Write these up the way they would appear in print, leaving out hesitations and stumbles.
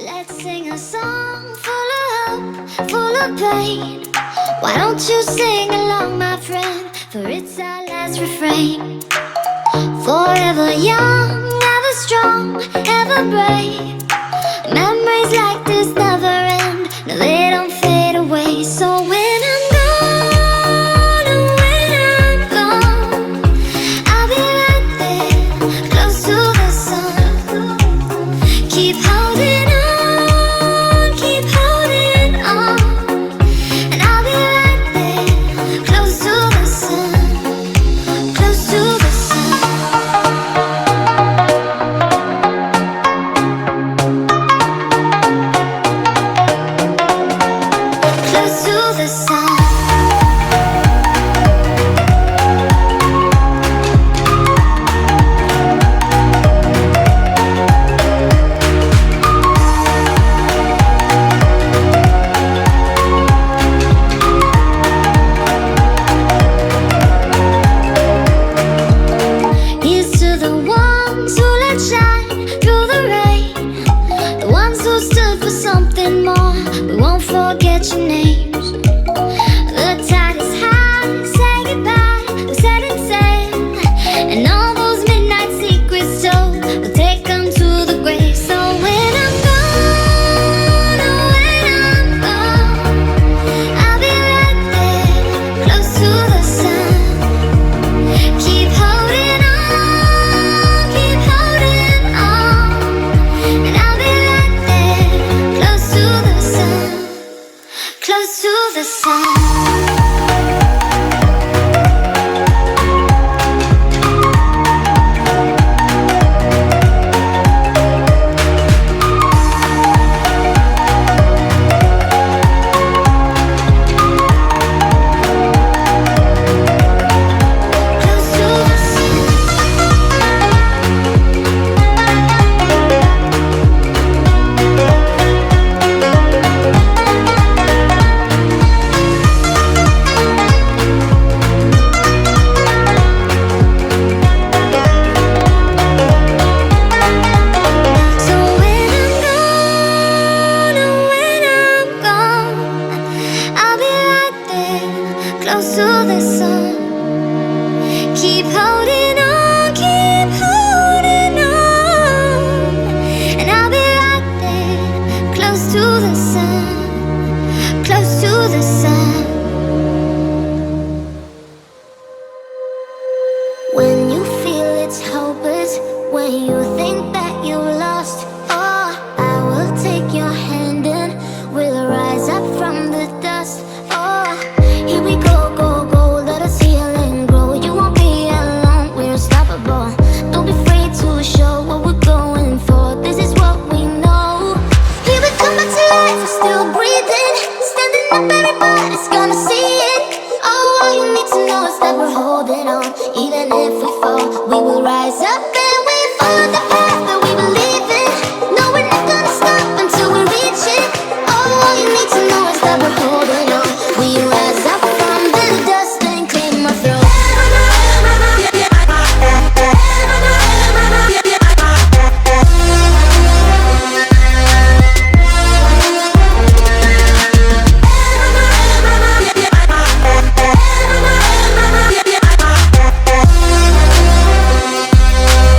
Let's sing a song full of hope, full of pain. Why don't you sing along, my friend? For it's our last refrain. Forever young, ever strong, ever brave. Memories like this never end. No, they don't fade away. So when I'm gone, oh, when I'm gone, I'll be right there, close to the sun. Keep holding on, keep holding on, and I'll be right there, close to the sun, close to the sun, close to the sun. Here's to the ones who let shine through the rain, the ones who stood for something more. We won't forget your names. The tide is high, say goodbye, we're setting sail, and all those midnight secrets told, we'll take them to the grave. So when I'm gone, oh, when I'm gone, I'll be right there, close to the sun. Keep holding on, keep holding on, and I'll be right there, close to the sun, close to the sun. Close to the sun. So when I'm gone, oh, when I'm gone, I'll be right there, close to the sun. Keep holding on, and I'll be right there, close to the sun, close to the sun. When you feel it's hopeless, when you think that you lost, oh, I will take your hand and we'll rise up from the dust. Oh, here we go, go, go, let us heal and grow. You won't be alone, we're unstoppable. Don't be afraid to show what we're going for. This is what we know. Here we come back to life, we're still breathing, standing up, everybody's gonna see it. Oh, all you need to know is that we're holding on. Even if we fall, we will rise up and we follow the path that we believe in. No, we're not gonna stop until we reach it. Oh, all you need to know is that we're holding on. We rise up from the dust and clear my throat.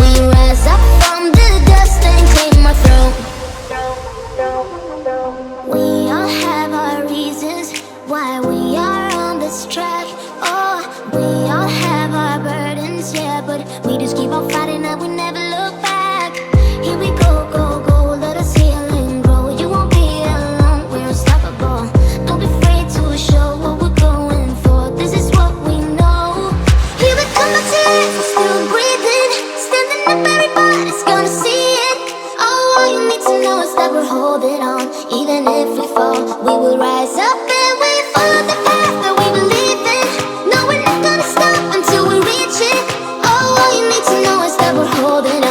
We rise up from the dust and clear my throat. We all have our reasons why we are on this track. Oh, we all have our burdens, yeah, but we just keep on fighting and we never look back. Here we go, go, go, let us heal and grow. You won't be alone, we're unstoppable. Don't be afraid to show what we're going for. This is what we know. Here we come back to life, we're still breathing, standing up, everybody's gonna see it. Oh, all you need to know is that we're holding on. Even if we fall, we will rise up and we follow the path that we believe in. No, we're not gonna stop until we reach it. Oh, all you need to know is that we're holding on.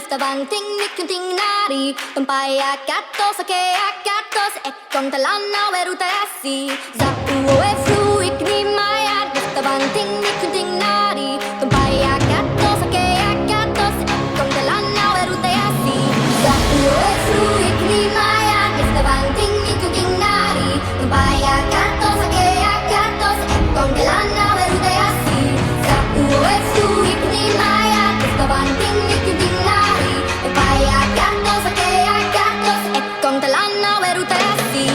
stavang ting mikun ting nari Tumpai akatos ake akatos Ekong talana werutayasi Za uo e fruik ni maya Stavang ting mikun ting nari Tumpai akatos ake akatos Ekong talana werutayasi Za uo e fruik ni maya Stavang ting mikun ting nari Tumpai akatos ake akatos Ekong talana werutayasi Za uo e fruik ni maya Stavang ting mikun ting nari Tumpai akatos ake akatos Ekong talana werutayasi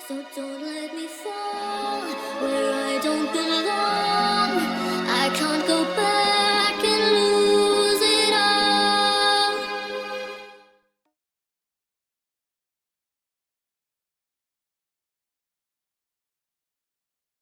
So don't let me fall where I don't belong.